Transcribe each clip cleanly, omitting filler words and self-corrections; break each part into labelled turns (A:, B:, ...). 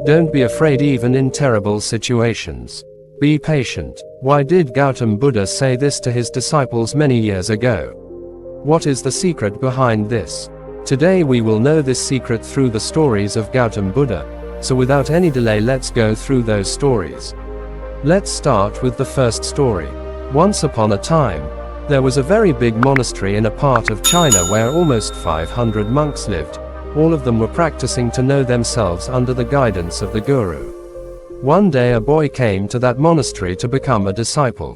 A: Don't be afraid even in terrible situations. Be patient. Why did Gautam Buddha say this to his disciples many years ago? What is the secret behind this? Today we will know this secret through the stories of Gautam Buddha, so without any delay let's go through those stories. Let's start with the first story. Once upon a time, there was a very big monastery in a part of China where almost 500 monks lived. All of them were practicing to know themselves under the guidance of the Guru. One day a boy came to that monastery to become a disciple.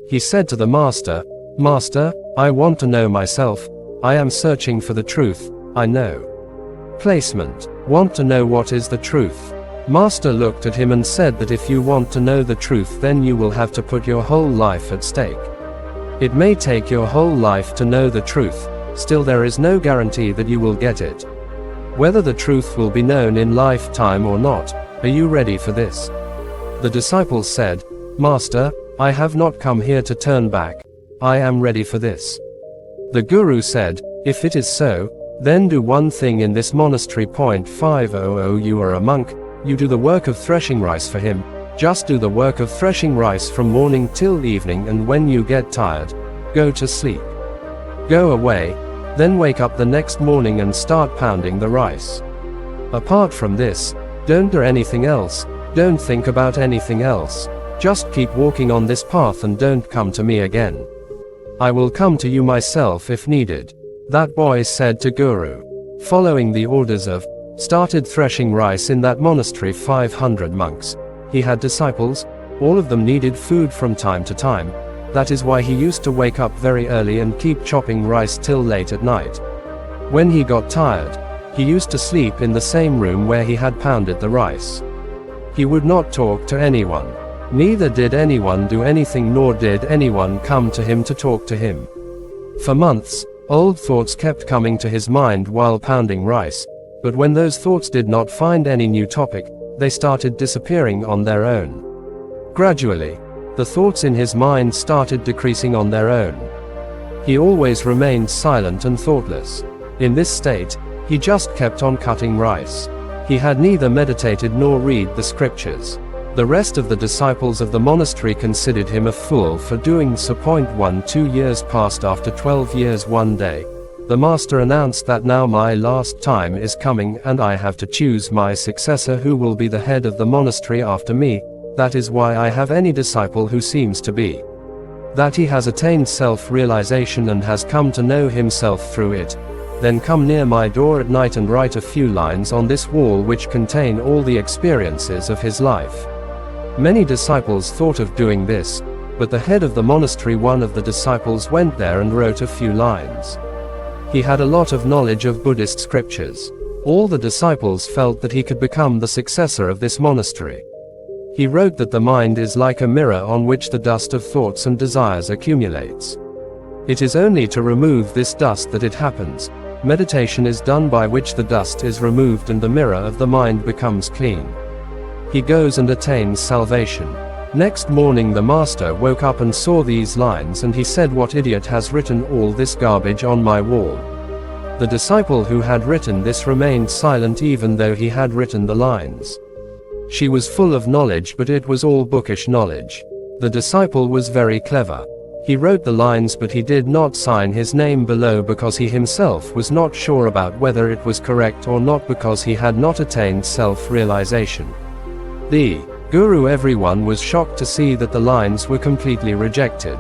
A: He said to the master, "Master, I want to know myself. I am searching for the truth, I know." Placement. Want to know what is the truth? Master looked at him and said that if you want to know the truth then you will have to put your whole life at stake. It may take your whole life to know the truth, still there is no guarantee that you will get it. Whether the truth will be known in lifetime or not, are you ready for this? The disciple said, "Master, I have not come here to turn back. I am ready for this." The Guru said, "If it is so, then do one thing in this monastery. 500 You are a monk, you do the work of threshing rice for him. Just do the work of threshing rice from morning till evening, and when you get tired, go to sleep. Go away, then wake up the next morning and start pounding the rice. Apart from this, don't do anything else, don't think about anything else. Just keep walking on this path and don't come to me again. I will come to you myself if needed." That boy said to Guru, following the orders of, started threshing rice in that monastery. 500 monks. He had disciples, all of them needed food from time to time. That is why he used to wake up very early and keep chopping rice till late at night. When he got tired, he used to sleep in the same room where he had pounded the rice. He would not talk to anyone. Neither did anyone do anything, nor did anyone come to him to talk to him. For months, old thoughts kept coming to his mind while pounding rice, but when those thoughts did not find any new topic, they started disappearing on their own. Gradually, the thoughts in his mind started decreasing on their own. He always remained silent and thoughtless. In this state, he just kept on cutting rice. He had neither meditated nor read the scriptures. The rest of the disciples of the monastery considered him a fool for doing so. 2 years passed. After 12 years, one day, the master announced that now my last time is coming and I have to choose my successor who will be the head of the monastery after me. That is why I have any disciple who seems to be that he has attained self-realization and has come to know himself through it, then come near my door at night and write a few lines on this wall which contain all the experiences of his life. Many disciples thought of doing this, but the head of the monastery, one of the disciples, went there and wrote a few lines. He had a lot of knowledge of Buddhist scriptures. All the disciples felt that he could become the successor of this monastery. He wrote that the mind is like a mirror on which the dust of thoughts and desires accumulates. It is only to remove this dust that it happens. Meditation is done by which the dust is removed and the mirror of the mind becomes clean. He goes and attains salvation. Next morning the master woke up and saw these lines, and he said, "What idiot has written all this garbage on my wall?" The disciple who had written this remained silent even though he had written the lines. She was full of knowledge, but it was all bookish knowledge. The disciple was very clever. He wrote the lines, but he did not sign his name below because he himself was not sure about whether it was correct or not, because he had not attained self-realization. The Guru, everyone was shocked to see that the lines were completely rejected.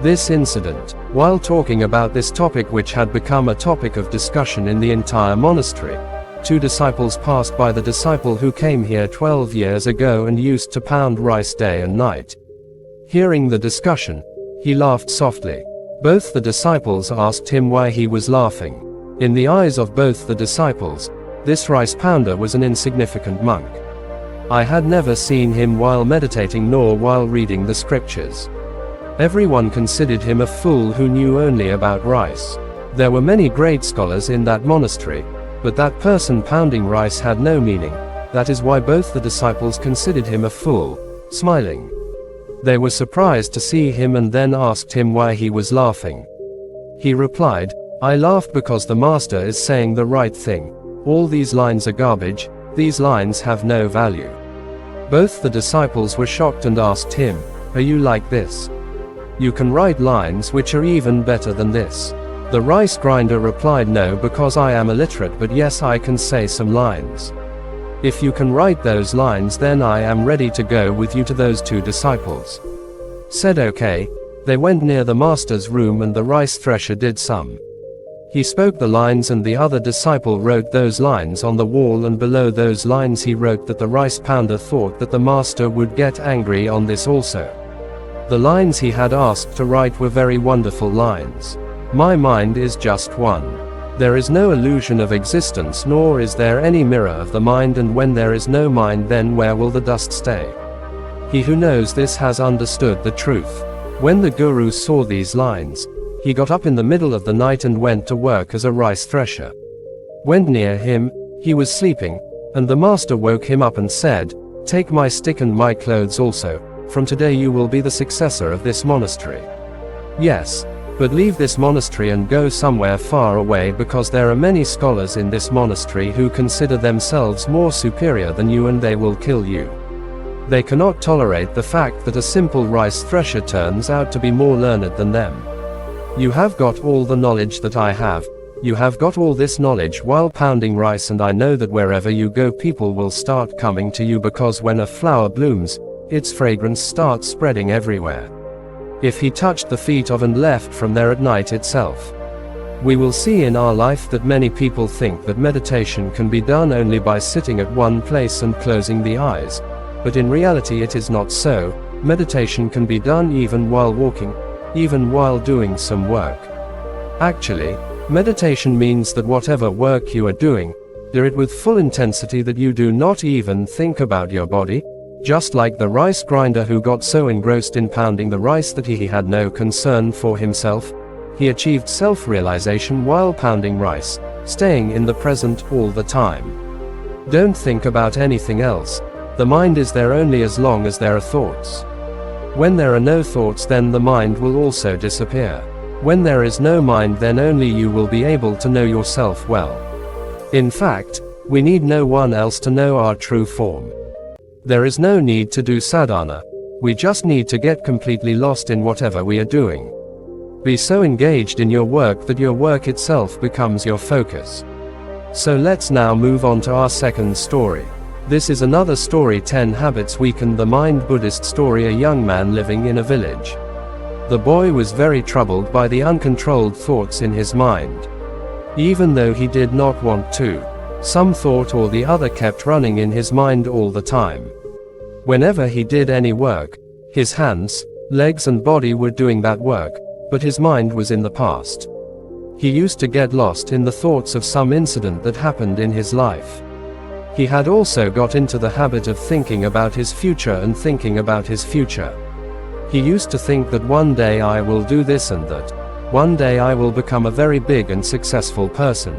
A: This incident, while talking about this topic which had become a topic of discussion in the entire monastery, 2 disciples passed by the disciple who came here 12 years ago and used to pound rice day and night. Hearing the discussion, he laughed softly. Both the disciples asked him why he was laughing. In the eyes of both the disciples, this rice pounder was an insignificant monk. I had never seen him while meditating nor while reading the scriptures. Everyone considered him a fool who knew only about rice. There were many great scholars in that monastery, but that person pounding rice had no meaning. That is why both the disciples considered him a fool, smiling. They were surprised to see him and then asked him why he was laughing. He replied, "I laughed because the master is saying the right thing. All these lines are garbage, These lines have no value. Both the disciples were shocked and asked him, "Are you like this? You can write lines which are even better than this." The rice grinder replied, "No, because I am illiterate, but yes, I can say some lines. If you can write those lines, then I am ready to go with you to those two disciples." Said okay. They went near the master's room and the rice thresher did some. He spoke the lines and the other disciple wrote those lines on the wall, and below those lines he wrote that the rice pounder thought that the master would get angry on this also. The lines he had asked to write were very wonderful lines. "My mind is just one. There is no illusion of existence, nor is there any mirror of the mind, and when there is no mind, then where will the dust stay? He who knows this has understood the truth." When the guru saw these lines, he got up in the middle of the night and went to work as a rice thresher. When near him, he was sleeping, and the master woke him up and said, "Take my stick and my clothes also. From today you will be the successor of this monastery. Yes, but leave this monastery and go somewhere far away, because there are many scholars in this monastery who consider themselves more superior than you, and they will kill you. They cannot tolerate the fact that a simple rice thresher turns out to be more learned than them. You have got all the knowledge that I have. You have got all this knowledge while pounding rice, and I know that wherever you go people will start coming to you, because when a flower blooms, its fragrance starts spreading everywhere. If he touched the feet of and left from there at night itself." We will see in our life that many people think that meditation can be done only by sitting at one place and closing the eyes, but in reality it is not so. Meditation can be done even while walking, even while doing some work. Actually, meditation means that whatever work you are doing, do it with full intensity, that you do not even think about your body. Just like the rice grinder who got so engrossed in pounding the rice that he had no concern for himself, he achieved self-realization while pounding rice, staying in the present all the time. Don't think about anything else. The mind is there only as long as there are thoughts. When there are no thoughts, then the mind will also disappear. When there is no mind, then only you will be able to know yourself well. In fact, we need no one else to know our true form. There is no need to do sadhana. We just need to get completely lost in whatever we are doing. Be so engaged in your work that your work itself becomes your focus. So let's now move on to our second story. This is another story, 10 Habits Weaken the Mind Buddhist story. A young man living in a village. The boy was very troubled by the uncontrolled thoughts in his mind. Even though he did not want to, some thought or the other kept running in his mind all the time. Whenever he did any work, his hands, legs and body were doing that work, but his mind was in the past. He used to get lost in the thoughts of some incident that happened in his life. He had also got into the habit of thinking about his future and thinking about his future. He used to think that one day I will do this and that. One day I will become a very big and successful person.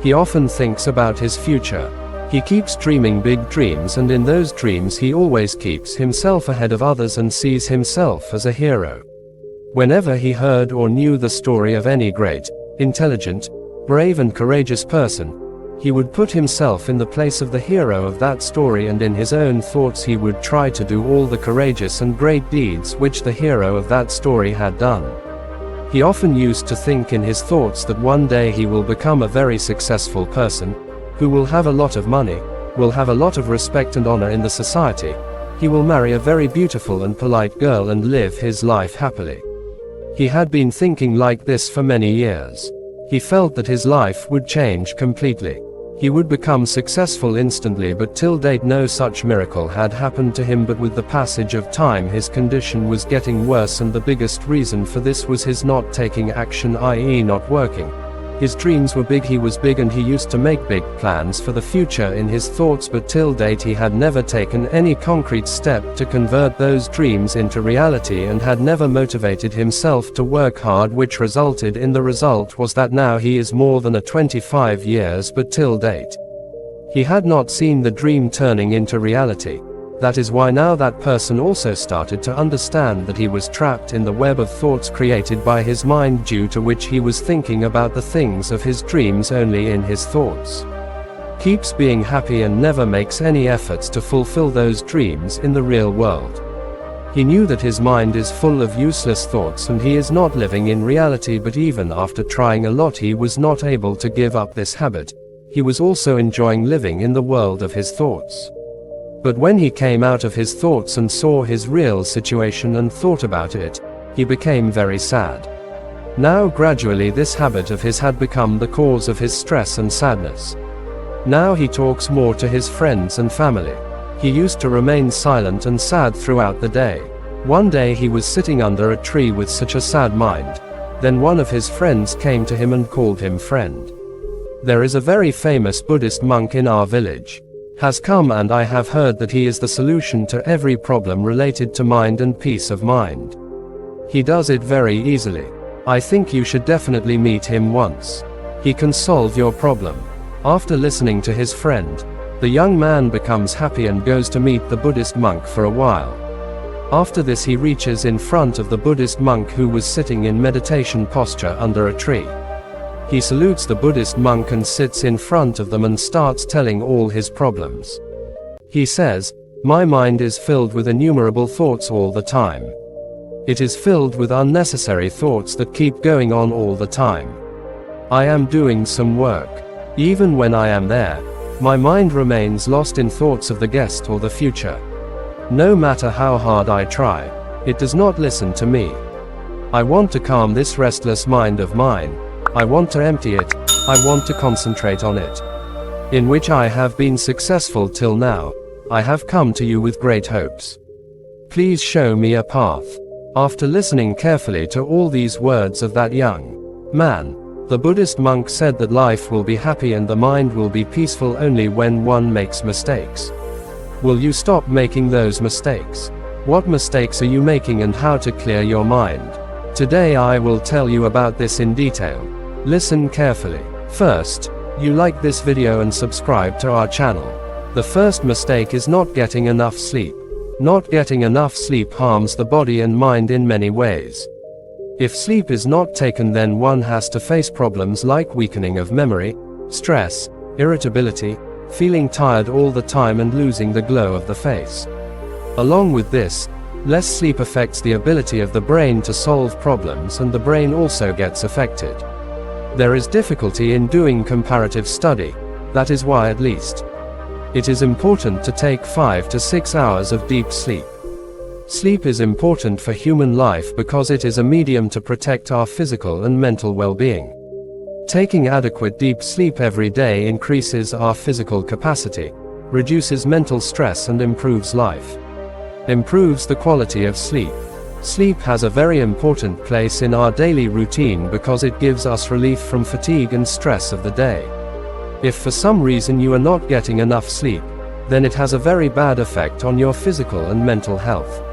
A: He often thinks about his future. He keeps dreaming big dreams, and in those dreams he always keeps himself ahead of others and sees himself as a hero. Whenever he heard or knew the story of any great, intelligent, brave and courageous person, he would put himself in the place of the hero of that story, and in his own thoughts he would try to do all the courageous and great deeds which the hero of that story had done. He often used to think in his thoughts that one day he will become a very successful person, who will have a lot of money, will have a lot of respect and honor in the society. He will marry a very beautiful and polite girl and live his life happily. He had been thinking like this for many years. He felt that his life would change completely. He would become successful instantly, but till date no such miracle had happened to him. But with the passage of time his condition was getting worse, and the biggest reason for this was his not taking action, i.e. not working. His dreams were big, he was big, and he used to make big plans for the future in his thoughts, but till date he had never taken any concrete step to convert those dreams into reality, and had never motivated himself to work hard, which resulted in the result was that now he is more than a 25 years, but till date he had not seen the dream turning into reality. That is why now that person also started to understand that he was trapped in the web of thoughts created by his mind, due to which he was thinking about the things of his dreams only in his thoughts. keeps being happy and never makes any efforts to fulfill those dreams in the real world. He knew that his mind is full of useless thoughts and he is not living in reality, but even after trying a lot he was not able to give up this habit. He was also enjoying living in the world of his thoughts. But when he came out of his thoughts and saw his real situation and thought about it, he became very sad. Now gradually this habit of his had become the cause of his stress and sadness. Now he talks more to his friends and family. He used to remain silent and sad throughout the day. One day he was sitting under a tree with such a sad mind. Then one of his friends came to him and called him friend. There is a very famous Buddhist monk in our village. Has come, and I have heard that he is the solution to every problem related to mind and peace of mind. He does it very easily. I think you should definitely meet him once. He can solve your problem. After listening to his friend, the young man becomes happy and goes to meet the Buddhist monk for a while. After this he reaches in front of the Buddhist monk who was sitting in meditation posture under a tree. He salutes the Buddhist monk and sits in front of them and starts telling all his problems. He says, "My mind is filled with innumerable thoughts all the time. It is filled with unnecessary thoughts that keep going on all the time. I am doing some work. Even when I am there, my mind remains lost in thoughts of the guest or the future. No matter how hard I try, it does not listen to me. I want to calm this restless mind of mine. I want to empty it. I want to concentrate on it. In which I have been successful till now. I have come to you with great hopes. Please show me a path." After listening carefully to all these words of that young man, the Buddhist monk said that life will be happy and the mind will be peaceful only when one makes mistakes. Will you stop making those mistakes? What mistakes are you making and how to clear your mind? Today I will tell you about this in detail. Listen carefully. First, you like this video and subscribe to our channel. The first mistake is not getting enough sleep. Not getting enough sleep harms the body and mind in many ways. If sleep is not taken, then one has to face problems like weakening of memory, stress, irritability, feeling tired all the time and losing the glow of the face. Along with this, less sleep affects the ability of the brain to solve problems and the brain also gets affected. There is difficulty in doing comparative study. That is why at least it is important to take 5 to 6 hours of deep sleep. Sleep is important for human life because it is a medium to protect our physical and mental well-being. Taking adequate deep sleep every day increases our physical capacity, reduces mental stress and improves life. Improves the quality of sleep. Sleep has a very important place in our daily routine because it gives us relief from fatigue and stress of the day. If for some reason you are not getting enough sleep, then it has a very bad effect on your physical and mental health.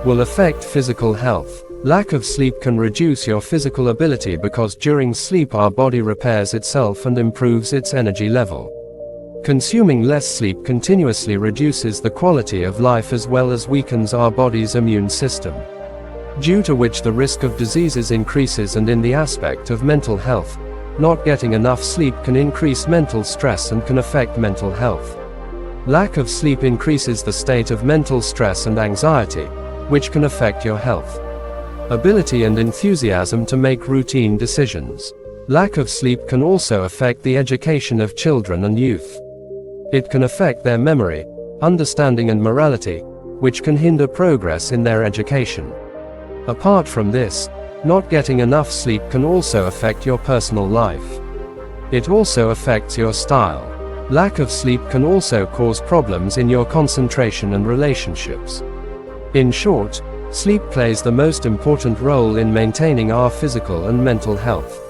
A: Will affect physical health. Lack of sleep can reduce your physical ability because during sleep our body repairs itself and improves its energy level. Consuming less sleep continuously reduces the quality of life as well as weakens our body's immune system, due to which the risk of diseases increases. And in the aspect of mental health, not getting enough sleep can increase mental stress and can affect mental health. Lack of sleep increases the state of mental stress and anxiety, which can affect your health, ability and enthusiasm to make routine decisions. Lack of sleep can also affect the education of children and youth. It can affect their memory, understanding and morality, which can hinder progress in their education. Apart from this, not getting enough sleep can also affect your personal life. It also affects your style. Lack of sleep can also cause problems in your concentration and relationships. In short, sleep plays the most important role in maintaining our physical and mental health.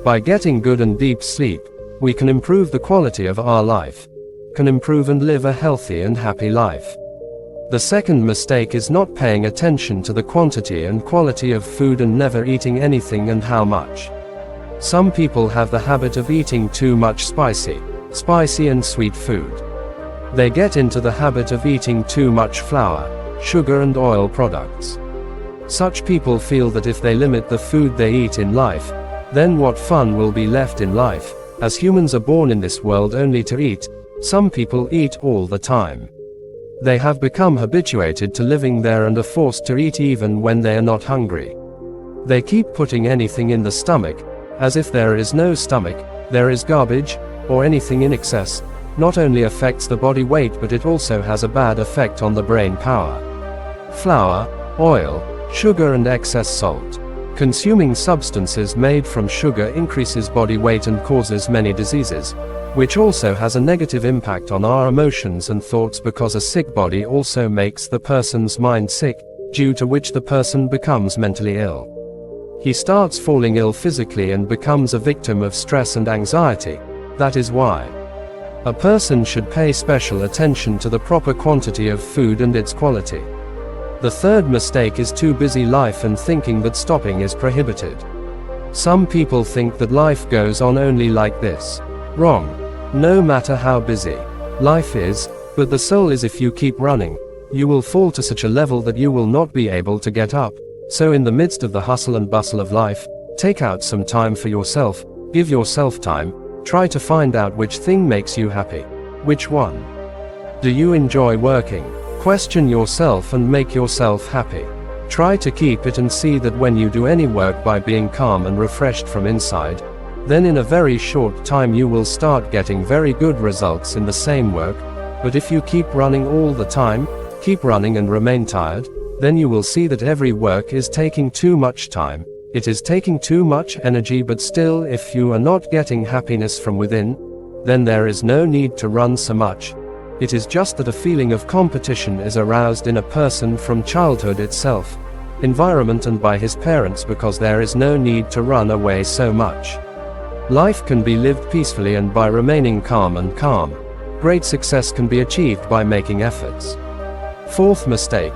A: By getting good and deep sleep, we can improve the quality of our life, can improve and live a healthy and happy life. The second mistake is not paying attention to the quantity and quality of food and never eating anything and how much. Some people have the habit of eating too much spicy and sweet food. They get into the habit of eating too much flour, sugar and oil products. Such people feel that if they limit the food they eat in life, then what fun will be left in life? As humans are born in this world only to eat, some people eat all the time. They have become habituated to living there and are forced to eat even when they are not hungry. They keep putting anything in the stomach, as if there is no stomach, there is garbage, or anything in excess. Not only affects the body weight, but it also has a bad effect on the brain power. Flour, oil, sugar and excess salt. Consuming substances made from sugar increases body weight and causes many diseases, which also has a negative impact on our emotions and thoughts, because a sick body also makes the person's mind sick, due to which the person becomes mentally ill. He starts falling ill physically and becomes a victim of stress and anxiety. That is why a person should pay special attention to the proper quantity of food and its quality. The third mistake is too busy life and thinking that stopping is prohibited. Some people think that life goes on only like this. Wrong. No matter how busy life is, but the soul is, if you keep running, you will fall to such a level that you will not be able to get up. So in the midst of the hustle and bustle of life, take out some time for yourself, give yourself time, try to find out which thing makes you happy. Which one? Do you enjoy working? Question yourself and make yourself happy. Try to keep it and see that when you do any work by being calm and refreshed from inside, then in a very short time you will start getting very good results in the same work. But if you keep running all the time, keep running and remain tired, then you will see that every work is taking too much time, it is taking too much energy, but still if you are not getting happiness from within, then there is no need to run so much. It is just that a feeling of competition is aroused in a person from childhood itself, environment and by his parents, because there is no need to run away so much. Life can be lived peacefully and by remaining calm and calm. Great success can be achieved by making efforts. Fourth mistake.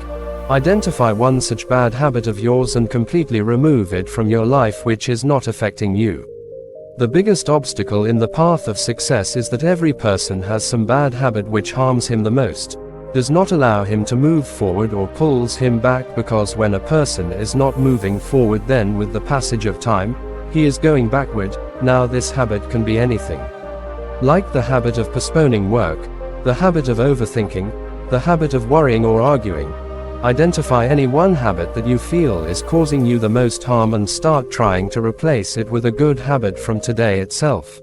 A: Identify one such bad habit of yours and completely remove it from your life which is not affecting you. The biggest obstacle in the path of success is that every person has some bad habit which harms him the most, does not allow him to move forward or pulls him back, because when a person is not moving forward, then with the passage of time, he is going backward. Now this habit can be anything. Like the habit of postponing work, the habit of overthinking, the habit of worrying or arguing. Identify any one habit that you feel is causing you the most harm and start trying to replace it with a good habit from today itself.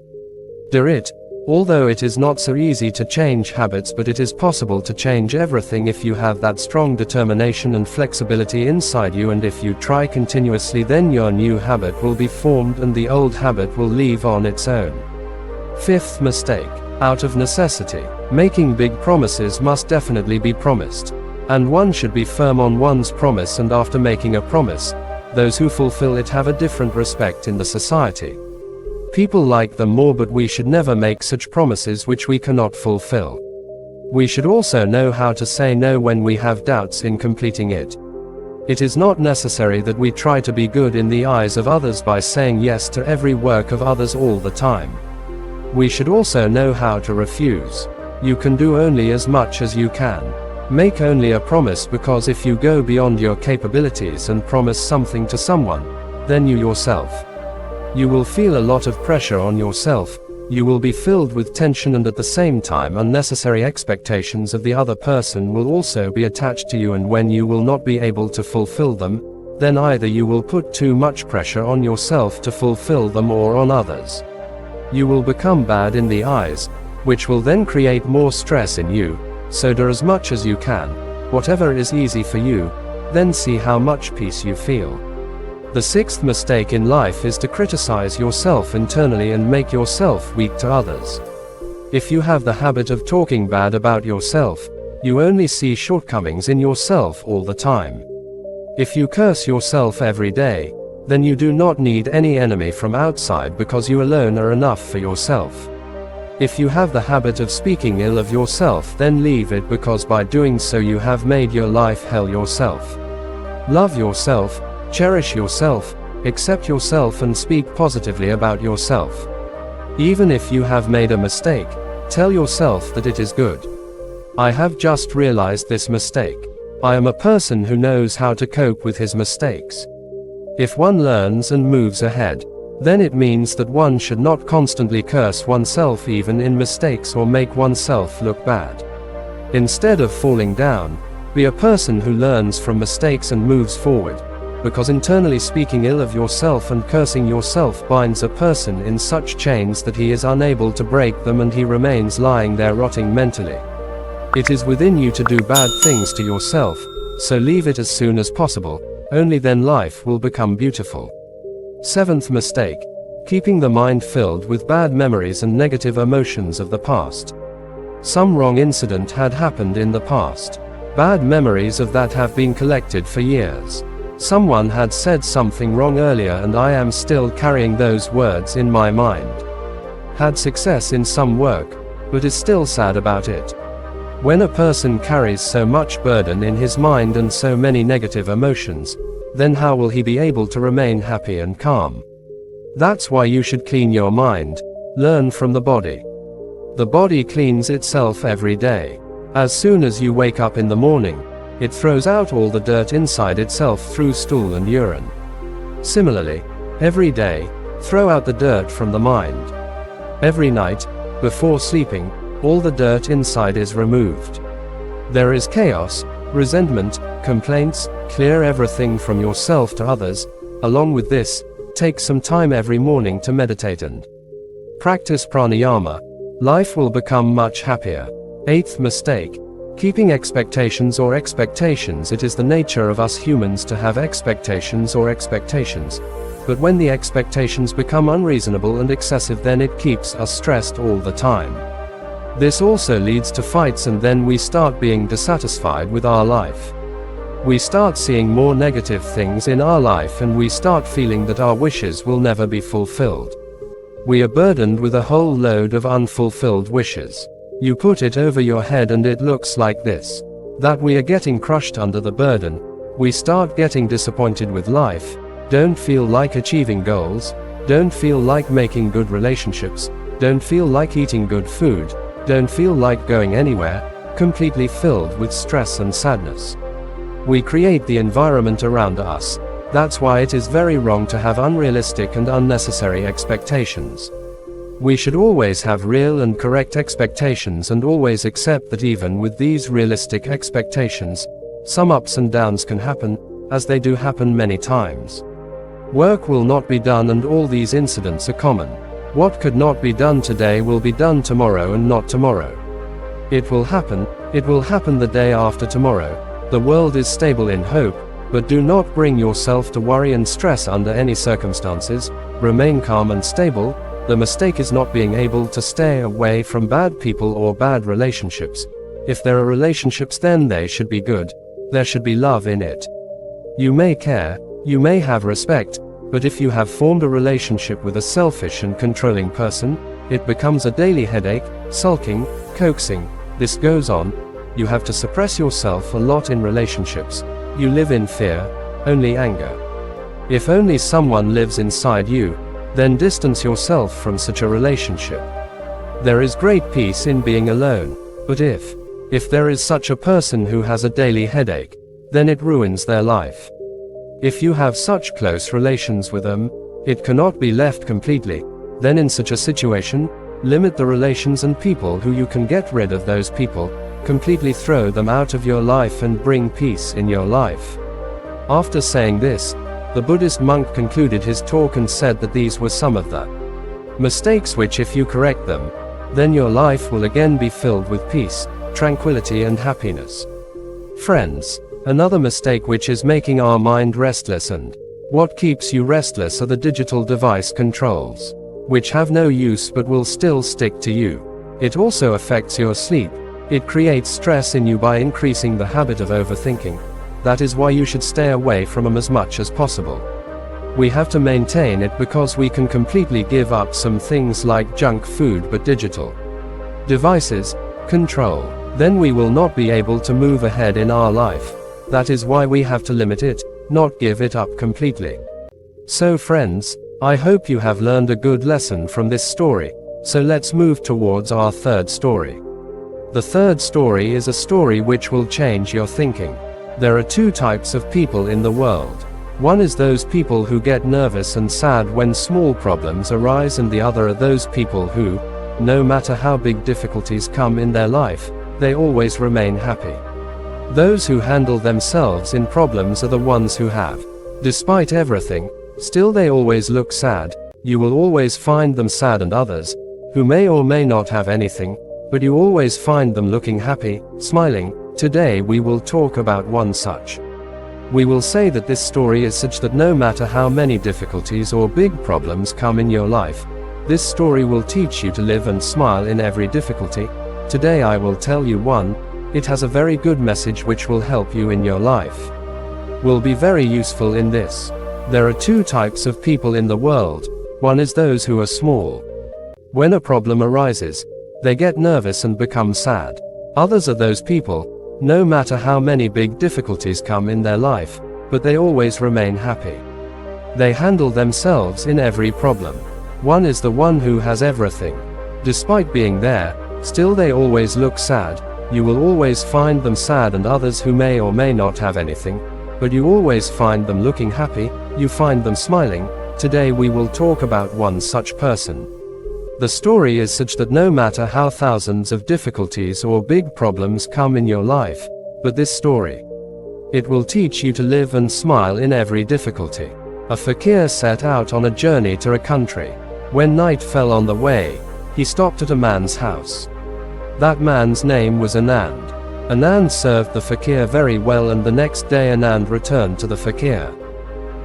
A: Do it. Although it is not so easy to change habits, but it is possible to change everything if you have that strong determination and flexibility inside you, and if you try continuously, then your new habit will be formed and the old habit will leave on its own. Fifth mistake. Out of necessity. Making big promises must definitely be promised. And one should be firm on one's promise, and after making a promise, those who fulfill it have a different respect in the society. People like them more, but we should never make such promises which we cannot fulfill. We should also know how to say no when we have doubts in completing it. It is not necessary that we try to be good in the eyes of others by saying yes to every work of others all the time. We should also know how to refuse. You can do only as much as you can. Make only a promise, because if you go beyond your capabilities and promise something to someone, then you yourself, you will feel a lot of pressure on yourself, you will be filled with tension, and at the same time unnecessary expectations of the other person will also be attached to you, and when you will not be able to fulfill them, then either you will put too much pressure on yourself to fulfill them or on others. You will become bad in the eyes, which will then create more stress in you. So do as much as you can, whatever is easy for you, then see how much peace you feel. The sixth mistake in life is to criticize yourself internally and make yourself weak to others. If you have the habit of talking bad about yourself, you only see shortcomings in yourself all the time. If you curse yourself every day, then you do not need any enemy from outside, because you alone are enough for yourself. If you have the habit of speaking ill of yourself, then leave it, because by doing so you have made your life hell yourself. Love yourself, cherish yourself, accept yourself and speak positively about yourself. Even if you have made a mistake, tell yourself that it is good. I have just realized this mistake. I am a person who knows how to cope with his mistakes. If one learns and moves ahead, then it means that one should not constantly curse oneself even in mistakes or make oneself look bad. Instead of falling down, be a person who learns from mistakes and moves forward, because internally speaking ill of yourself and cursing yourself binds a person in such chains that he is unable to break them and he remains lying there rotting mentally. It is within you to do bad things to yourself, so leave it as soon as possible, only then life will become beautiful. Seventh mistake: keeping the mind filled with bad memories and negative emotions of the past. Some wrong incident had happened in the past. Bad memories of that have been collected for years. Someone had said something wrong earlier and I am still carrying those words in my mind. Had success in some work, but is still sad about it. When a person carries so much burden in his mind and so many negative emotions, then how will he be able to remain happy and calm? That's why you should clean your mind. Learn from the body. The body cleans itself every day. As soon as you wake up in the morning, it throws out all the dirt inside itself through stool and urine. Similarly, every day, throw out the dirt from the mind. Every night, before sleeping, all the dirt inside is removed. There is chaos, resentment, complaints, clear everything from yourself to others. Along with this, take some time every morning to meditate and practice pranayama. Life will become much happier. Eighth mistake: keeping expectations or expectations. It is the nature of us humans to have expectations or expectations. But when the expectations become unreasonable and excessive, then it keeps us stressed all the time. This also leads to fights, and then we start being dissatisfied with our life. We start seeing more negative things in our life and we start feeling that our wishes will never be fulfilled. We are burdened with a whole load of unfulfilled wishes. You put it over your head and it looks like this. That we are getting crushed under the burden. We start getting disappointed with life, don't feel like achieving goals, don't feel like making good relationships, don't feel like eating good food, don't feel like going anywhere, completely filled with stress and sadness. We create the environment around us. That's why it is very wrong to have unrealistic and unnecessary expectations. We should always have real and correct expectations and always accept that even with these realistic expectations, some ups and downs can happen, as they do happen many times. Work will not be done and all these incidents are common. What could not be done today will be done tomorrow and not tomorrow. It will happen the day after tomorrow. The world is stable in hope, but do not bring yourself to worry and stress under any circumstances. Remain calm and stable. The mistake is not being able to stay away from bad people or bad relationships. If there are relationships, then they should be good. There should be love in it. You may care, you may have respect, but if you have formed a relationship with a selfish and controlling person, it becomes a daily headache, sulking, coaxing. This goes on. You have to suppress yourself a lot in relationships. You live in fear, only anger. If only someone lives inside you, then distance yourself from such a relationship. There is great peace in being alone, but if there is such a person who has a daily headache, then it ruins their life. If you have such close relations with them, it cannot be left completely. Then in such a situation, limit the relations and people who you can get rid of those people, completely throw them out of your life and bring peace in your life. After saying this, the Buddhist monk concluded his talk and said that these were some of the mistakes which, if you correct them, then your life will again be filled with peace, tranquility and happiness. Friends, another mistake which is making our mind restless, and what keeps you restless are the digital device controls, which have no use but will still stick to you. It also affects your sleep. It creates stress in you by increasing the habit of overthinking. That is why you should stay away from them as much as possible. We have to maintain it because we can completely give up some things like junk food, but digital devices control. Then we will not be able to move ahead in our life. That is why we have to limit it, not give it up completely. So friends, I hope you have learned a good lesson from this story. So let's move towards our third story. The third story is a story which will change your thinking. There are two types of people in the world. One is those people who get nervous and sad when small problems arise, and the other are those people who, no matter how big difficulties come in their life, they always remain happy. Those who handle themselves in problems are the ones who have, despite everything, still they always look sad. You will always find them sad, and others, who may or may not have anything, but you always find them looking happy, smiling. Today we will talk about one such. We will say that this story is such that no matter how many difficulties or big problems come in your life, this story will teach you to live and smile in every difficulty. Today I will tell you one. It has a very good message which will help you in your life. Will be very useful in this. There are two types of people in the world. One is those who are small. When a problem arises, they get nervous and become sad. Others are those people, no matter how many big difficulties come in their life, but they always remain happy. They handle themselves in every problem. One is the one who has everything. Despite being there, still they always look sad. You will always find them sad, and others who may or may not have anything, but you always find them looking happy, you find them smiling. Today we will talk about one such person. The story is such that no matter how thousands of difficulties or big problems come in your life, but this story, it will teach you to live and smile in every difficulty. A fakir set out on a journey to a country. When night fell on the way, he stopped at a man's house. That man's name was Anand. Anand served the fakir very well, and the next day Anand returned to the fakir.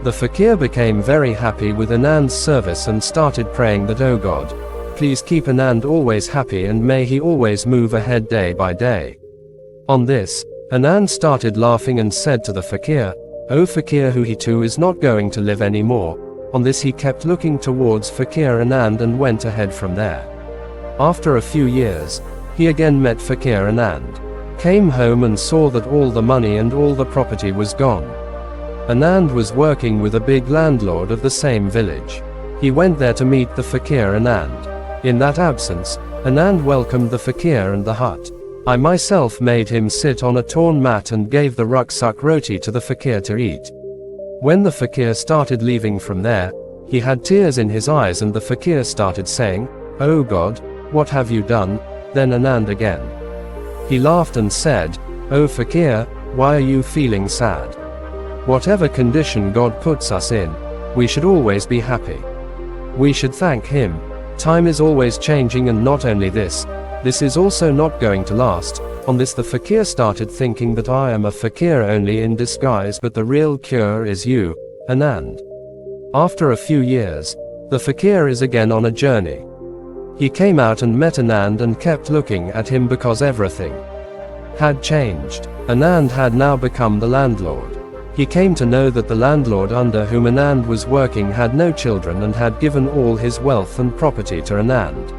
A: The fakir became very happy with Anand's service and started praying that, "Oh God, please keep Anand always happy, and may he always move ahead day by day." On this, Anand started laughing and said to the fakir, "Oh fakir, who he too is not going to live anymore." On this he kept looking towards fakir Anand and went ahead from there. After a few years, he again met fakir Anand. Came home and saw that all the money and all the property was gone. Anand was working with a big landlord of the same village. He went there to meet the fakir Anand. In that absence, Anand welcomed the fakir and the hut. I myself made him sit on a torn mat and gave the rucksack roti to the fakir to eat. When the fakir started leaving from there, he had tears in his eyes, and the fakir started saying, "Oh God, what have you done?" Then Anand again. He laughed and said, "Oh fakir, why are you feeling sad? Whatever condition God puts us in, we should always be happy. We should thank Him. Time is always changing, and not only this is also not going to last." On this the fakir started thinking that I am a fakir only in disguise, but the real cure is you, Anand. After a few years, the fakir is again on a journey. He came out and met Anand and kept looking at him because everything had changed. Anand had now become the landlord. He came to know that the landlord under whom Anand was working had no children and had given all his wealth and property to Anand.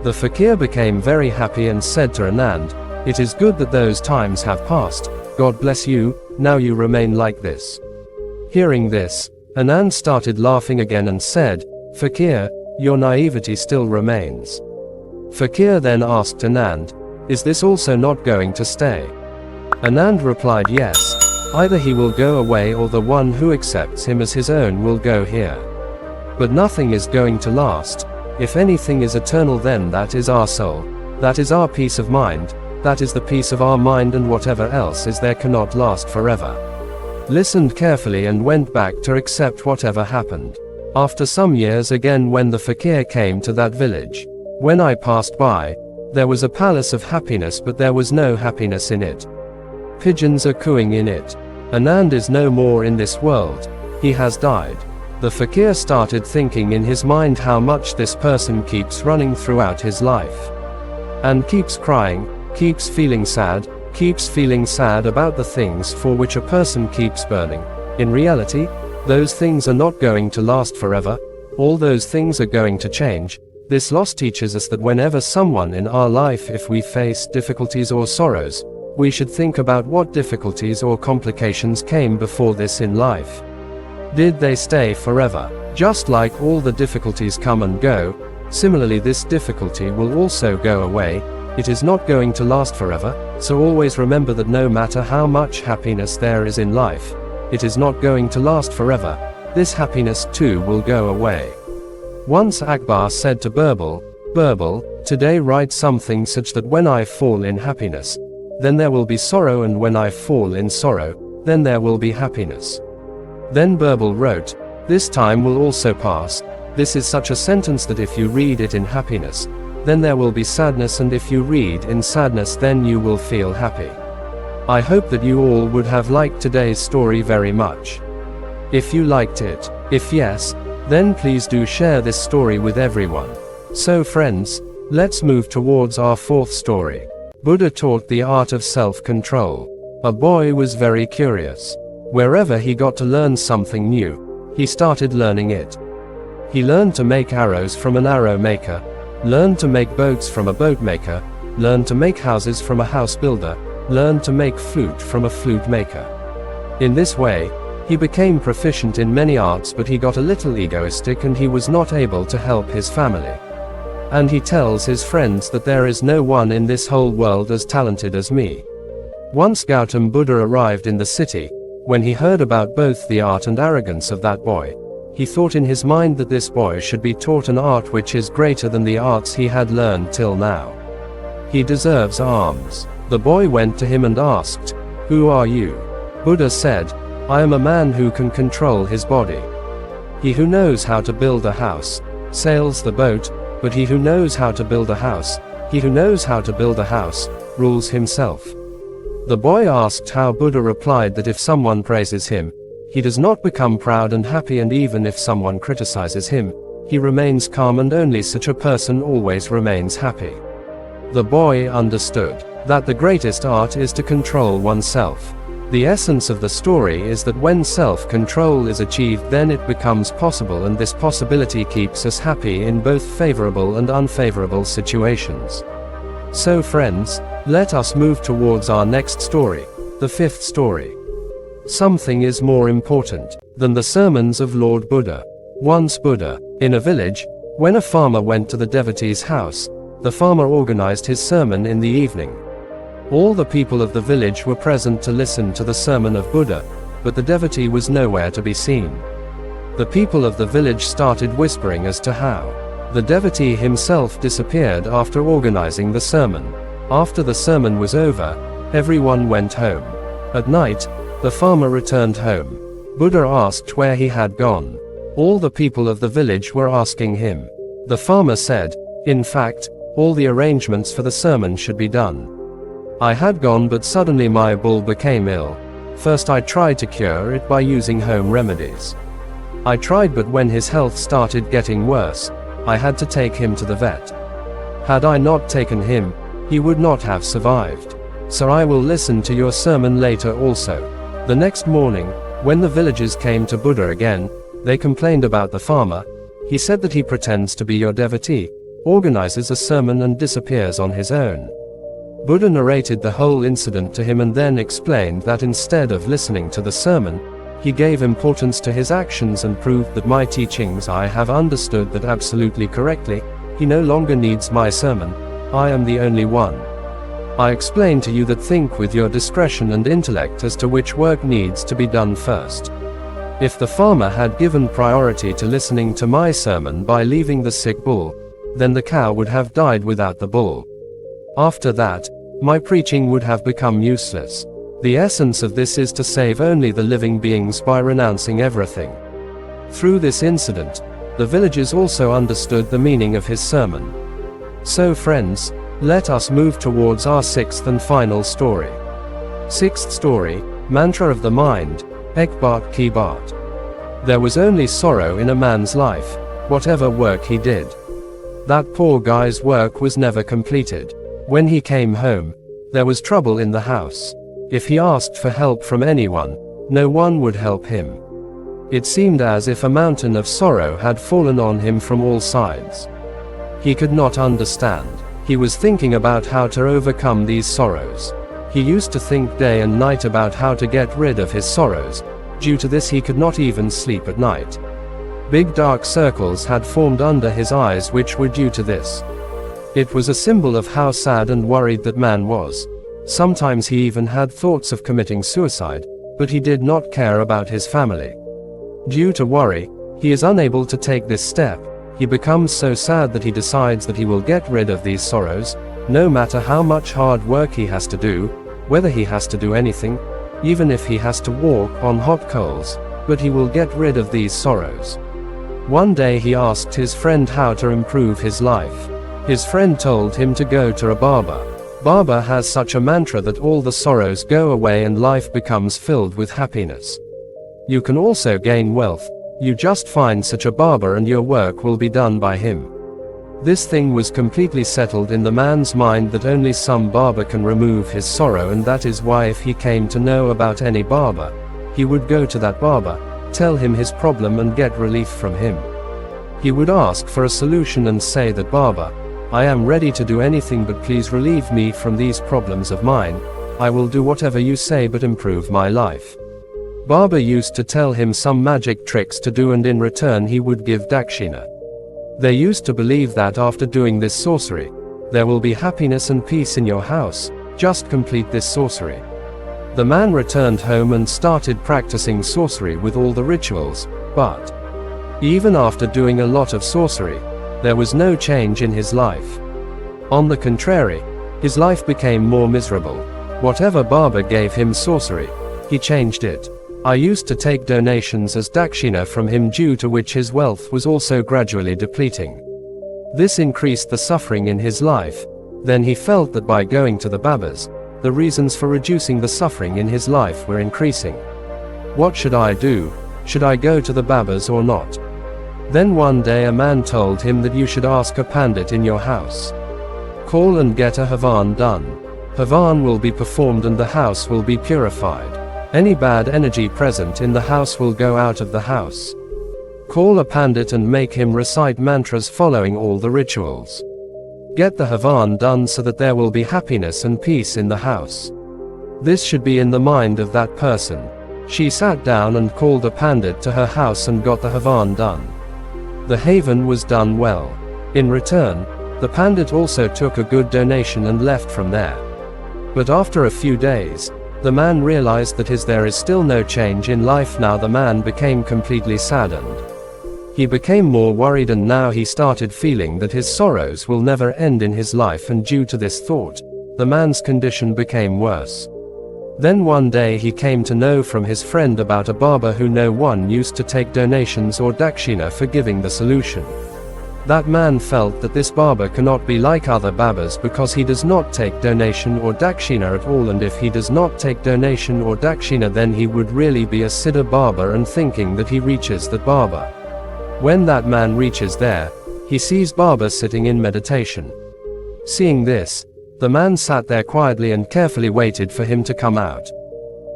A: The fakir became very happy and said to Anand, "It is good that those times have passed. God bless you, now you remain like this." Hearing this, Anand started laughing again and said, "Fakir, your naivety still remains." Fakir then asked Anand, "Is this also not going to stay?" Anand replied, "Yes. Either he will go away, or the one who accepts him as his own will go here. But nothing is going to last. If anything is eternal, then that is our soul. That is our peace of mind. That is the peace of our mind, and whatever else is there cannot last forever." Listened carefully and went back to accept whatever happened. After some years again, when the fakir came to that village, when I passed by, there was a palace of happiness, but there was no happiness in it. Pigeons are cooing in it. Anand is no more in this world. He has died. The fakir started thinking in his mind how much this person keeps running throughout his life. And keeps crying, keeps feeling sad about the things for which a person keeps burning. In reality, those things are not going to last forever. All those things are going to change. This loss teaches us that whenever someone in our life, if we face difficulties or sorrows, we should think about what difficulties or complications came before this in life. Did they stay forever? Just like all the difficulties come and go, similarly this difficulty will also go away. It is not going to last forever, so always remember that no matter how much happiness there is in life, It is not going to last forever. This happiness too will go away. Once Akbar said to Birbal, Birbal, today write something such that when I fall in happiness, then there will be sorrow, and when I fall in sorrow, then there will be happiness. Then Birbal wrote, this time will also pass. This is such a sentence that if you read it in happiness, then there will be sadness, and if you read in sadness, then you will feel happy. I hope that you all would have liked today's story very much. If you liked it, if yes, then please do share this story with everyone. So friends, let's move towards our fourth story. Buddha taught the art of self-control. A boy was very curious. Wherever he got to learn something new, he started learning it. He learned to make arrows from an arrow maker, learned to make boats from a boat maker, learned to make houses from a house builder, learned to make flute from a flute maker. In this way, he became proficient in many arts, but he got a little egoistic and he was not able to help his family. And he tells his friends that there is no one in this whole world as talented as me. Once Gautam Buddha arrived in the city. When he heard about both the art and arrogance of that boy, he thought in his mind that this boy should be taught an art which is greater than the arts he had learned till now. He deserves alms. The boy went to him and asked, who are you? Buddha said, I am a man who can control his body. He who knows how to build a house, sails the boat, but he who knows how to build a house, rules himself. The boy asked how Buddha replied that if someone praises him, he does not become proud and happy, and even if someone criticizes him, he remains calm, and only such a person always remains happy. The boy understood that the greatest art is to control oneself. The essence of the story is that when self-control is achieved, then it becomes possible, and this possibility keeps us happy in both favorable and unfavorable situations. So friends, let us move towards our next story, the fifth story. Something is more important than the sermons of Lord Buddha. Once Buddha, in a village, when a farmer went to the devotee's house, the farmer organized his sermon in the evening. All the people of the village were present to listen to the sermon of Buddha, but the devotee was nowhere to be seen. The people of the village started whispering as to how the devotee himself disappeared after organizing the sermon. After the sermon was over, everyone went home. At night, the farmer returned home. Buddha asked where he had gone. All the people of the village were asking him. The farmer said, in fact, all the arrangements for the sermon should be done. I had gone, but suddenly my bull became ill. First I tried to cure it by using home remedies. I tried, but when his health started getting worse, I had to take him to the vet. Had I not taken him, he would not have survived. So I will listen to your sermon later also. The next morning, when the villagers came to Buddha again, they complained about the farmer. He said that he pretends to be your devotee, organizes a sermon and disappears on his own. Buddha narrated the whole incident to him and then explained that instead of listening to the sermon, he gave importance to his actions and proved that my teachings I have understood that absolutely correctly. He no longer needs my sermon. I am the only one. I explain to you that think with your discretion and intellect as to which work needs to be done first. If the farmer had given priority to listening to my sermon by leaving the sick bull, then the cow would have died without the bull. After that, my preaching would have become useless. The essence of this is to save only the living beings by renouncing everything. Through this incident, the villagers also understood the meaning of his sermon. So friends, let us move towards our sixth and final story. Sixth story, Mantra of the Mind, Ek Baat Ki Baat. There was only sorrow in a man's life, whatever work he did. That poor guy's work was never completed. When he came home, there was trouble in the house. If he asked for help from anyone, no one would help him. It seemed as if a mountain of sorrow had fallen on him from all sides. He could not understand. He was thinking about how to overcome these sorrows. He used to think day and night about how to get rid of his sorrows. Due to this, he could not even sleep at night. Big dark circles had formed under his eyes, which were due to this. It was a symbol of how sad and worried that man was. Sometimes he even had thoughts of committing suicide. but he did not care about his family. Due to worry, he is unable to take this step. He becomes so sad that he decides that he will get rid of these sorrows, no matter how much hard work he has to do, whether he has to do anything, even if he has to walk on hot coals, but he will get rid of these sorrows. One day he asked his friend how to improve his life. His friend told him to go to a barber. Barber has such a mantra that all the sorrows go away and life becomes filled with happiness. You can also gain wealth. You just find such a barber and your work will be done by him. This thing was completely settled in the man's mind that only some barber can remove his sorrow, and that is why if he came to know about any barber, he would go to that barber, tell him his problem and get relief from him. He would ask for a solution and say that, "Barber, I am ready to do anything but please relieve me from these problems of mine. I will do whatever you say but improve my life." Barber used to tell him some magic tricks to do, and in return he would give dakshina. They used to believe that after doing this sorcery, there will be happiness and peace in your house. Just complete this sorcery. The man returned home and started practicing sorcery with all the rituals, but even after doing a lot of sorcery, there was no change in his life. On the contrary, his life became more miserable. Whatever barber gave him sorcery, he changed it. I used to take donations as dakshina from him, due to which his wealth was also gradually depleting. This increased the suffering in his life. Then he felt that by going to the babas, the reasons for reducing the suffering in his life were increasing. What should I do? Should I go to the babas or not? Then one day a man told him that you should ask a pandit in your house. Call and get a havan done. Havan will be performed and the house will be purified. Any bad energy present in the house will go out of the house. Call a pandit and make him recite mantras following all the rituals. Get the havan done so that there will be happiness and peace in the house. This should be in the mind of that person. She sat down and called a pandit to her house and got the havan done. The havan was done well. In return, the pandit also took a good donation and left from there. But after a few days, the man realized that there is still no change in life. Now the man became completely saddened. He became more worried, and now he started feeling that his sorrows will never end in his life, and due to this thought, the man's condition became worse. Then one day he came to know from his friend about a barber who no one used to take donations or dakshina for giving the solution. That man felt that this barber cannot be like other barbers because he does not take donation or dakshina at all, and if he does not take donation or dakshina then he would really be a siddha barber, and thinking that he reaches that barber. When that man reaches there, he sees barber sitting in meditation. Seeing this, the man sat there quietly and carefully waited for him to come out.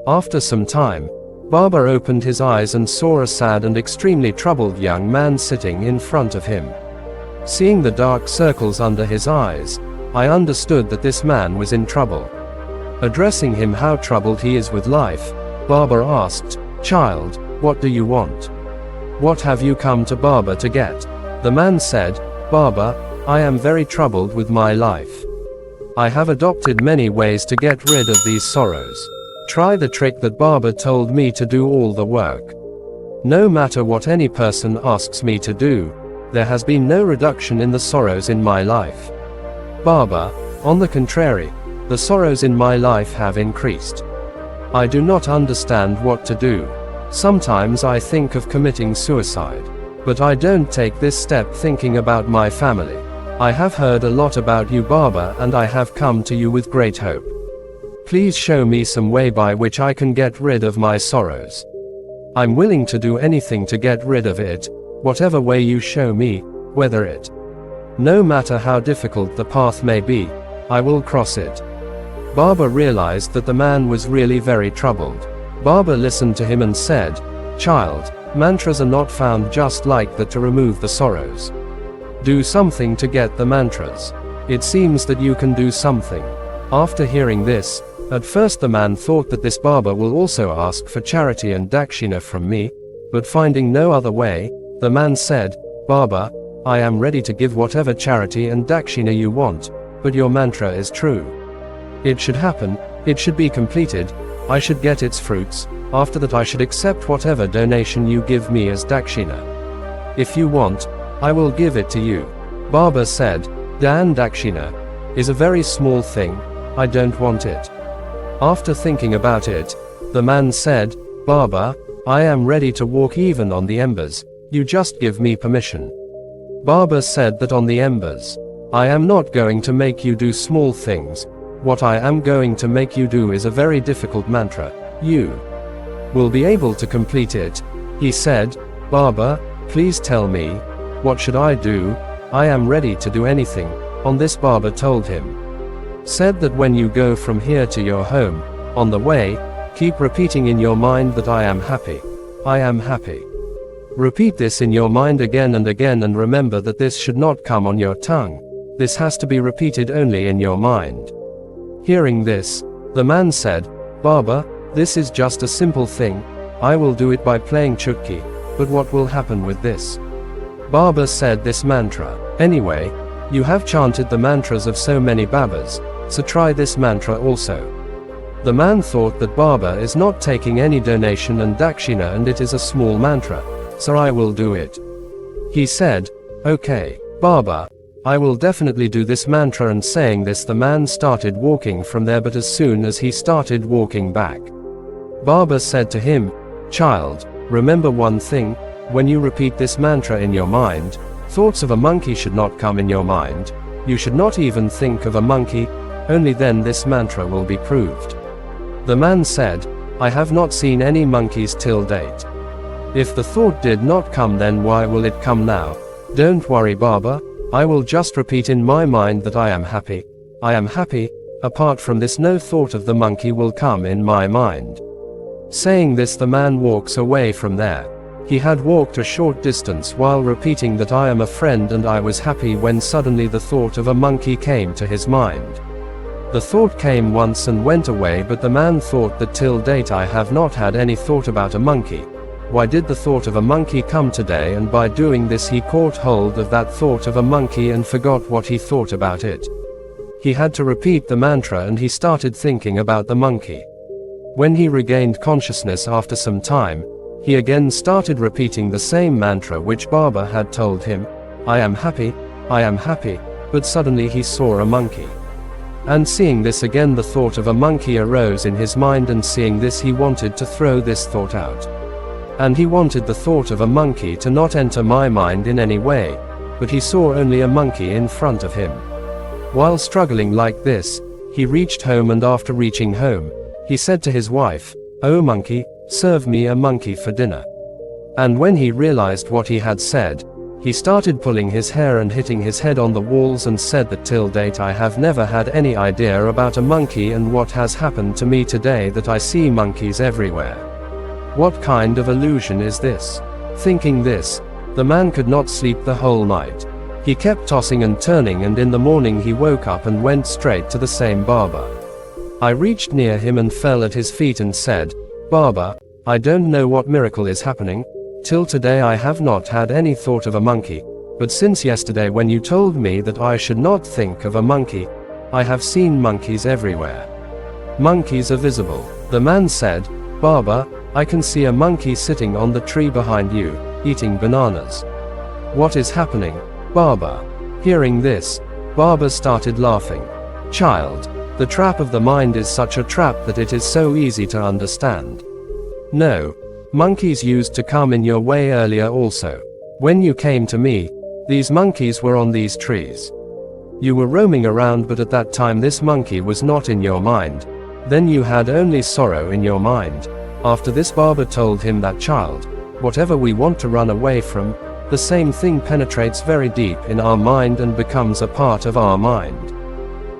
A: After some time, barber opened his eyes and saw a sad and extremely troubled young man sitting in front of him. Seeing the dark circles under his eyes, I understood that this man was in trouble. Addressing him how troubled he is with life, barber asked, "Child, what do you want? What have you come to barber to get?" The man said, "Barber, I am very troubled with my life. I have adopted many ways to get rid of these sorrows. Try the trick that barber told me to do all the work. No matter what any person asks me to do, there has been no reduction in the sorrows in my life. Barber, on the contrary, the sorrows in my life have increased. I do not understand what to do. Sometimes I think of committing suicide. But I don't take this step thinking about my family. I have heard a lot about you, barber, and I have come to you with great hope. Please show me some way by which I can get rid of my sorrows. I'm willing to do anything to get rid of it, whatever way you show me, whether it. No matter how difficult the path may be, I will cross it." Barber realized that the man was really very troubled. Barber listened to him and said, "Child, mantras are not found just like that to remove the sorrows. Do something to get the mantras. It seems that you can do something." After hearing this, at first the man thought that this barber will also ask for charity and dakshina from me, but finding no other way, the man said, "Barber, I am ready to give whatever charity and dakshina you want, but your mantra is true. It should happen, it should be completed, I should get its fruits. After that I should accept whatever donation you give me as dakshina. If you want, I will give it to you. Baba said, Dan dakshina is a very small thing, I don't want it. After thinking about it, the man said, Baba, I am ready to walk even on the embers, you just give me permission. Baba said that on the embers, I am not going to make you do small things, what I am going to make you do is a very difficult mantra, you will be able to complete it. He said, Baba, please tell me, what should I do? I am ready to do anything. On this Baba told him, said that when you go from here to your home, on the way, keep repeating in your mind that I am happy. I am happy. Repeat this in your mind again and again and remember that this should not come on your tongue. This has to be repeated only in your mind. Hearing this, the man said, Baba, this is just a simple thing, I will do it by playing chutki, but what will happen with this? Baba said this mantra. Anyway, you have chanted the mantras of so many Babas, so try this mantra also. The man thought that Baba is not taking any donation and dakshina and it is a small mantra, so I will do it. He said, okay, Baba, I will definitely do this mantra, and saying this the man started walking from there, but as soon as he started walking back, Baba said to him, child, remember one thing, when you repeat this mantra in your mind, thoughts of a monkey should not come in your mind, you should not even think of a monkey, only then this mantra will be proved. The man said, I have not seen any monkeys till date. If the thought did not come then why will it come now? Don't worry Baba, I will just repeat in my mind that I am happy. I am happy, apart from this no thought of the monkey will come in my mind. Saying this the man walks away from there. He had walked a short distance while repeating that I am a friend and I was happy when suddenly the thought of a monkey came to his mind. The thought came once and went away, but the man thought that till date I have not had any thought about a monkey. Why did the thought of a monkey come today? And by doing this he caught hold of that thought of a monkey and forgot what he thought about it. He had to repeat the mantra and he started thinking about the monkey. When he regained consciousness after some time, he again started repeating the same mantra which Baba had told him, I am happy, but suddenly he saw a monkey. And seeing this again the thought of a monkey arose in his mind, and seeing this he wanted to throw this thought out. And he wanted the thought of a monkey to not enter my mind in any way, but he saw only a monkey in front of him. While struggling like this, he reached home, and after reaching home, he said to his wife, "Oh monkey, serve me a monkey for dinner." And when he realized what he had said, he started pulling his hair and hitting his head on the walls and said that till date I have never had any idea about a monkey, and what has happened to me today that I see monkeys everywhere. What kind of illusion is this? Thinking this, the man could not sleep the whole night. He kept tossing and turning, and in the morning he woke up and went straight to the same Baba. I reached near him and fell at his feet and said, "Baba, I don't know what miracle is happening. Till today I have not had any thought of a monkey, but since yesterday when you told me that I should not think of a monkey, I have seen monkeys everywhere. Monkeys are visible." The man said, "Baba, I can see a monkey sitting on the tree behind you, eating bananas. What is happening, Baba?" Hearing this, Baba started laughing. "Child, the trap of the mind is such a trap that it is so easy to understand. No, monkeys used to come in your way earlier also. When you came to me, these monkeys were on these trees. You were roaming around, but at that time this monkey was not in your mind. Then you had only sorrow in your mind." After this Baba told him that, "Child, whatever we want to run away from, the same thing penetrates very deep in our mind and becomes a part of our mind.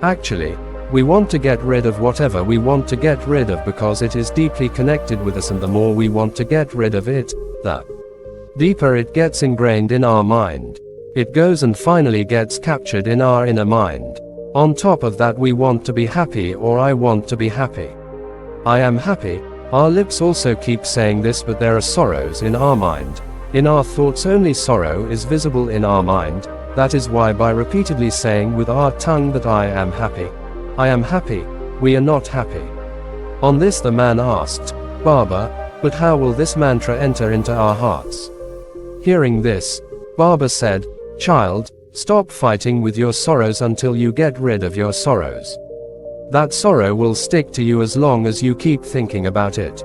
A: Actually, we want to get rid of whatever we want to get rid of because it is deeply connected with us, and the more we want to get rid of it, the deeper it gets ingrained in our mind. It goes and finally gets captured in our inner mind. On top of that we want to be happy, or I want to be happy. I am happy." Our lips also keep saying this, but there are sorrows in our mind. In our thoughts only sorrow is visible in our mind. That is why by repeatedly saying with our tongue that I am happy, we are not happy. On this the man asked, Baba, but how will this mantra enter into our hearts? Hearing this, Baba said, Child, stop fighting with your sorrows until you get rid of your sorrows. That sorrow will stick to you as long as you keep thinking about it.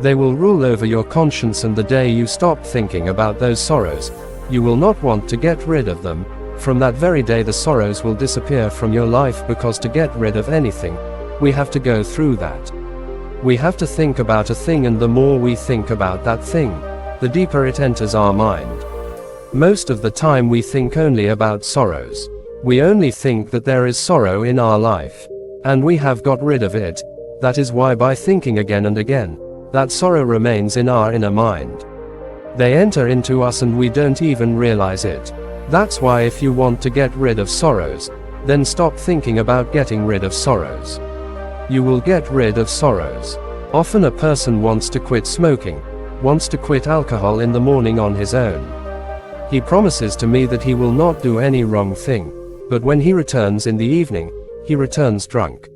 A: They will rule over your conscience, and the day you stop thinking about those sorrows, you will not want to get rid of them. From that very day the sorrows will disappear from your life, because to get rid of anything, we have to go through that. We have to think about a thing, and the more we think about that thing, the deeper it enters our mind. Most of the time we think only about sorrows. We only think that there is sorrow in our life, and we have got rid of it. That is why by thinking again and again, that sorrow remains in our inner mind. They enter into us and we don't even realize it. That's why if you want to get rid of sorrows, then stop thinking about getting rid of sorrows. You will get rid of sorrows. Often a person wants to quit smoking, wants to quit alcohol in the morning on his own. He promises to me that he will not do any wrong thing, but when he returns in the evening, he returns drunk.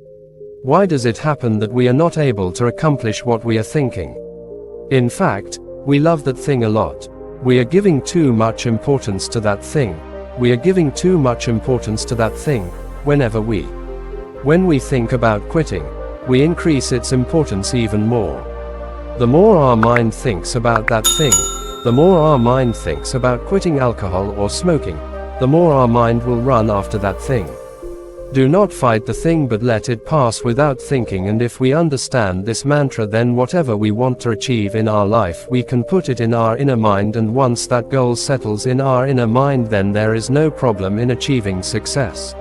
A: Why does it happen that we are not able to accomplish what we are thinking? In fact, we love that thing a lot. We are giving too much importance to that thing. We are giving too much importance to that thing. When we think about quitting, we increase its importance even more. The more our mind thinks about that thing, the more our mind thinks about quitting alcohol or smoking, the more our mind will run after that thing. Do not fight the thing, but let it pass without thinking, and if we understand this mantra, then whatever we want to achieve in our life, we can put it in our inner mind, and once that goal settles in our inner mind, then there is no problem in achieving success.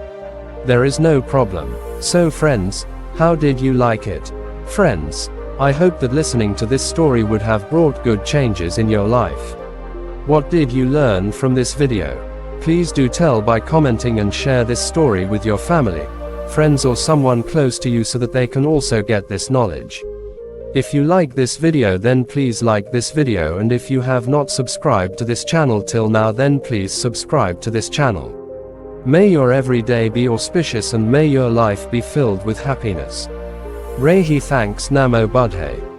A: There is no problem. So friends, how did you like it? Friends, I hope that listening to this story would have brought good changes in your life. What did you learn from this video? Please do tell by commenting, and share this story with your family, friends, or someone close to you so that they can also get this knowledge. If you like this video, then please like this video, and if you have not subscribed to this channel till now, then please subscribe to this channel. May your everyday be auspicious, and may your life be filled with happiness. Rehi thanks, Namo Buddhaye.